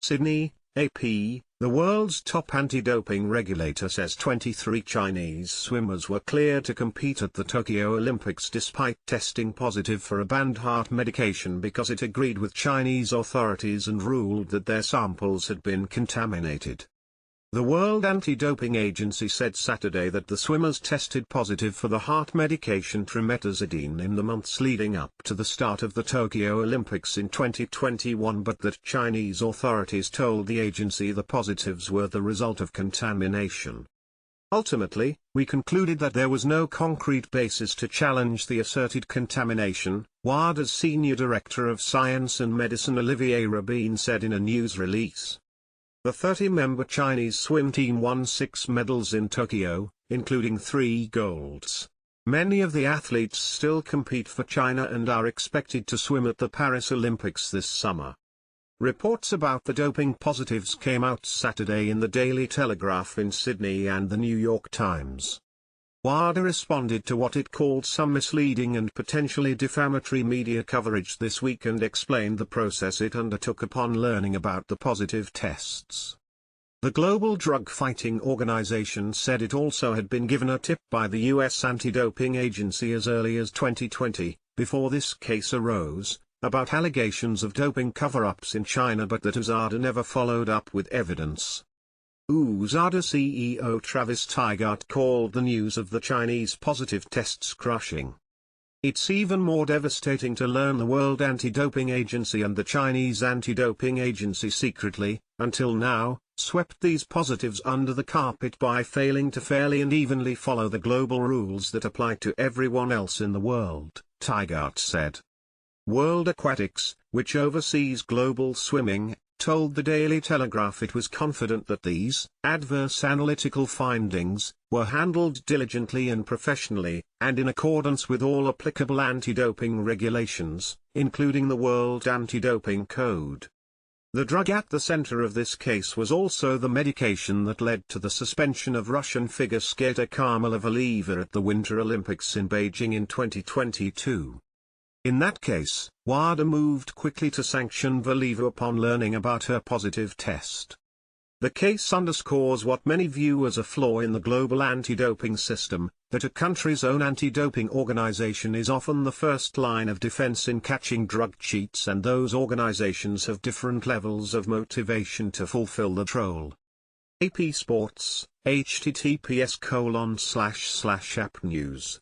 Sydney, AP, the world's top anti-doping regulator says 23 Chinese swimmers were cleared to compete at the Tokyo Olympics despite testing positive for a banned heart medication because it agreed with Chinese authorities and ruled that their samples had been contaminated. The World Anti-Doping Agency said Saturday that the swimmers tested positive for the heart medication trimetazidine in the months leading up to the start of the Tokyo Olympics in 2021, but that Chinese authorities told the agency the positives were the result of contamination. Ultimately, we concluded that there was no concrete basis to challenge the asserted contamination, WADA's Senior Director of Science and Medicine Olivier Rabin said in a news release. The 30-member Chinese swim team won 6 medals in Tokyo, including 3 golds. Many of the athletes still compete for China and are expected to swim at the Paris Olympics this summer. Reports about the doping positives came out Saturday in the Daily Telegraph in Sydney and the New York Times. WADA responded to what it called some misleading and potentially defamatory media coverage this week and explained the process it undertook upon learning about the positive tests. The Global Drug Fighting Organization said it also had been given a tip by the U.S. Anti-Doping Agency as early as 2020, before this case arose, about allegations of doping cover-ups in China, but that USADA never followed up with evidence. USADA CEO Travis Tygart called the news of the Chinese positive tests crushing. It's even more devastating to learn the World Anti-Doping Agency and the Chinese Anti-Doping Agency secretly, until now, swept these positives under the carpet by failing to fairly and evenly follow the global rules that apply to everyone else in the world, Tygart said. World Aquatics, which oversees global swimming, told the Daily Telegraph it was confident that these adverse analytical findings were handled diligently and professionally, and in accordance with all applicable anti-doping regulations, including the World Anti-Doping Code. The drug at the center of this case was also the medication that led to the suspension of Russian figure skater Kamila Valieva at the Winter Olympics in Beijing in 2022. In that case, WADA moved quickly to sanction Valieva upon learning about her positive test. The case underscores what many view as a flaw in the global anti-doping system, that a country's own anti-doping organization is often the first line of defense in catching drug cheats, and those organizations have different levels of motivation to fulfill the role. AP Sports, https://appnews